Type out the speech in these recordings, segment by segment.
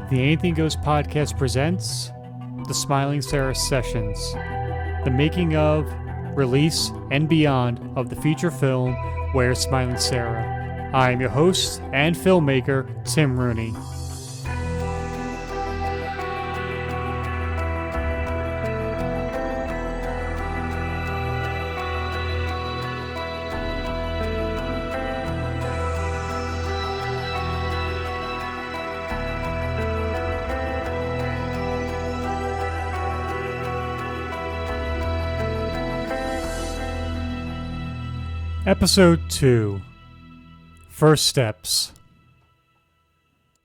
The Anything Goes podcast presents the Smiling Sarah Sessions, the making of, release, and beyond of the feature film Where's Smiling Sarah. I am your host and filmmaker, Tim Rooney. Episode 2, First Steps.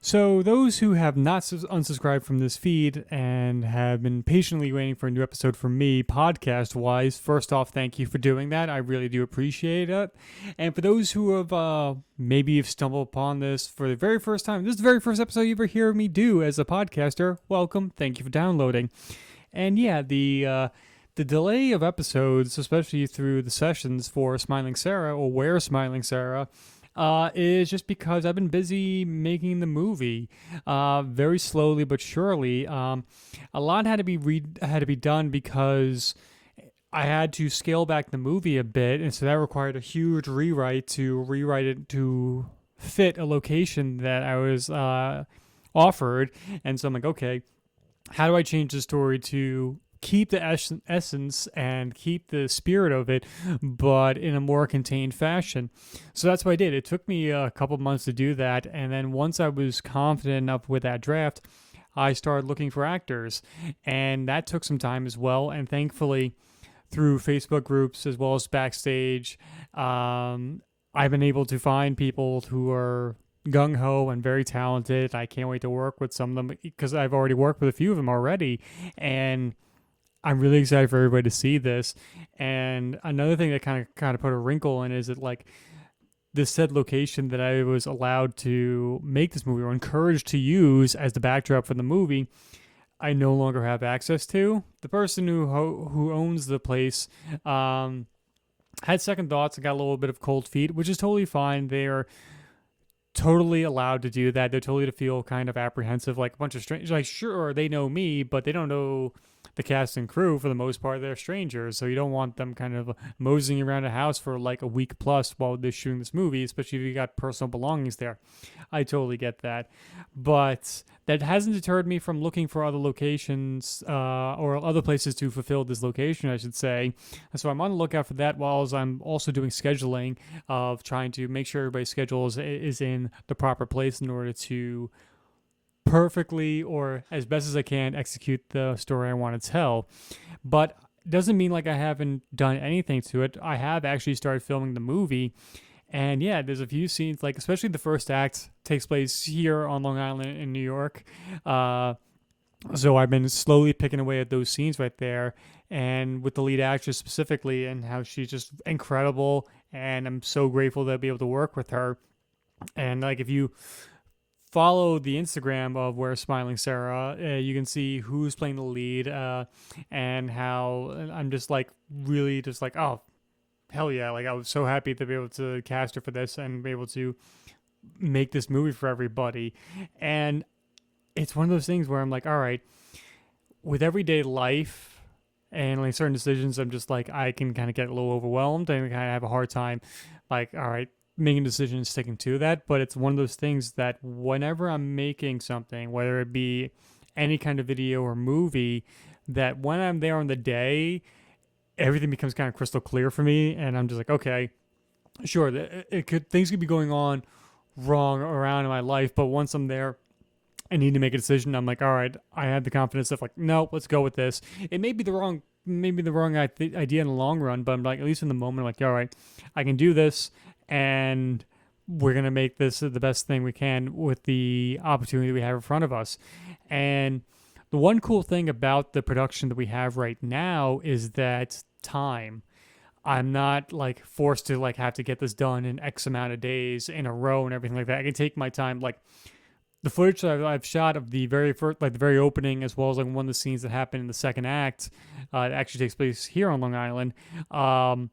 So those who have not unsubscribed from this feed and have been patiently waiting for a new episode from me, podcast-wise, first off, thank you for doing that. I really do appreciate it. And for those who have maybe have stumbled upon this for the very first time, this is the very first episode you ever hear me do as a podcaster, welcome. Thank you for downloading. And yeah, the delay of episodes, especially through the sessions for Smiling Sarah or Where Smiling Sarah, is just because I've been busy making the movie, very slowly but surely. A lot had to be done because I had to scale back the movie a bit, and so that required a huge rewrite it to fit a location that I was offered. And so I'm like, okay, how do I change the story to keep the essence and keep the spirit of it, but in a more contained fashion? So that's what I did. It took me a couple months to do that, and then once I was confident enough with that draft, I started looking for actors, and that took some time as well. And thankfully, through Facebook groups as well as backstage, I've been able to find people who are gung-ho and very talented. I can't wait to work with some of them because I've already worked with a few of them already, and I'm really excited for everybody to see this. And another thing that kind of put a wrinkle in is that, like, this said location that I was allowed to make this movie or encouraged to use as the backdrop for the movie, I no longer have access to. The person who owns the place had second thoughts and got a little bit of cold feet, which is totally fine. They're totally allowed to do that. They're totally to feel kind of apprehensive, like a bunch of strangers. Like, sure, they know me, but they don't know the cast and crew. For the most part, they're strangers, so you don't want them kind of moseying around a house for like a week plus while they're shooting this movie, especially if you got personal belongings there. I totally get that, but that hasn't deterred me from looking for other locations or other places to fulfill this location, I should say. So I'm on the lookout for that, while I'm also doing scheduling of trying to make sure everybody's schedule is in the proper place in order to perfectly, or as best as I can, execute the story I want to tell. But doesn't mean like I haven't done anything to it. I have actually started filming the movie, and yeah, there's a few scenes, like especially the first act takes place here on Long Island in New York. So I've been slowly picking away at those scenes right there, and with the lead actress specifically, and how she's just incredible, and I'm so grateful to be able to work with her. And like, if you follow the Instagram of Where's Smiling Sarah, you can see who's playing the lead, and how I'm just like really just like, oh, hell yeah. Like, I was so happy to be able to cast her for this and be able to make this movie for everybody. And it's one of those things where I'm like, all right, with everyday life and like certain decisions, I'm just like, I can kind of get a little overwhelmed and kind of have a hard time, like, all right, making decisions, sticking to that. But it's one of those things that whenever I'm making something, whether it be any kind of video or movie, that when I'm there on the day, everything becomes kind of crystal clear for me, and I'm just like, okay, sure, things could be going on wrong around in my life, but once I'm there, I need to make a decision. I'm like, all right, I have the confidence of like, no, let's go with this. It may be the wrong idea in the long run, but I'm like, at least in the moment, I'm like, all right, I can do this, and we're going to make this the best thing we can with the opportunity we have in front of us. And the one cool thing about the production that we have right now is that time. I'm not like forced to like have to get this done in X amount of days in a row and everything like that. I can take my time. Like, the footage that I've shot of the very first, like the very opening, as well as like one of the scenes that happened in the second act, it actually takes place here on Long Island. I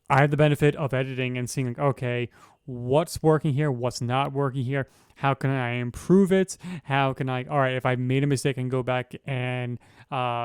have the benefit of editing and seeing like, okay, what's working here, what's not working here, how can I improve it, how can I, all right, if I made a mistake, I can go back and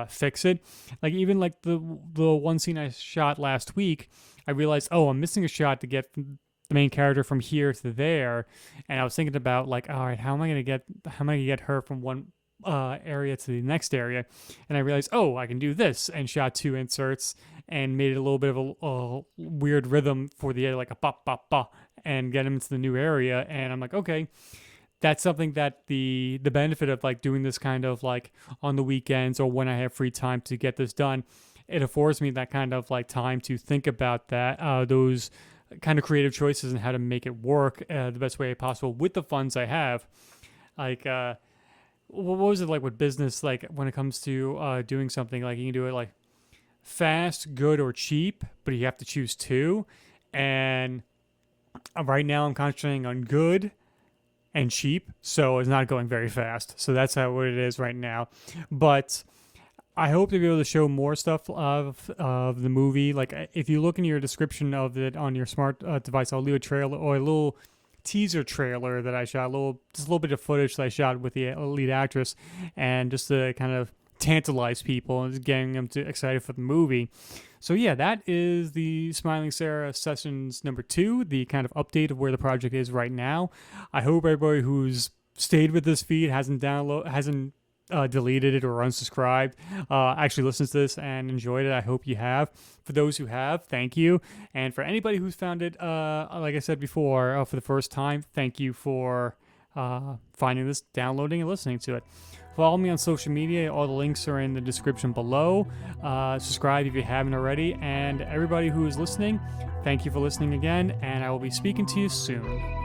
fix it. Like even like the one scene I shot last week, I realized, oh, I'm missing a shot to get the main character from here to there, and I was thinking about like, all right, how am I gonna get her from one area to the next area, and I realized, oh, I can do this, and shot 2 inserts and made it a little bit of a weird rhythm for the like a pop pop pop, and get him into the new area. And I'm like, okay, that's something that the benefit of like doing this kind of like on the weekends or when I have free time to get this done, it affords me that kind of like time to think about that those kind of creative choices and how to make it work the best way possible with the funds I have. Like what was it like with business, like when it comes to doing something, like you can do it like fast, good, or cheap, but you have to choose two. And right now I'm concentrating on good and cheap, so it's not going very fast. So that's how what it is right now. But I hope to be able to show more stuff of the movie. Like if you look in your description of it on your smart device, I'll leave a trailer or a little teaser trailer that I shot, just a little bit of footage that I shot with the lead actress, and just to kind of tantalize people and getting them excited for the movie. So yeah, that is the Smiling Sarah Sessions number 2, the kind of update of where the project is right now. I hope everybody who's stayed with this feed hasn't deleted it or unsubscribed, actually listens to this and enjoyed it. I hope you have. For those who have, thank you. And for anybody who's found it, like I said before, for the first time, thank you for finding this, downloading, and listening to it. Follow me on social media. All the links are in the description below. Subscribe if you haven't already. And everybody who is listening, thank you for listening again, and I will be speaking to you soon.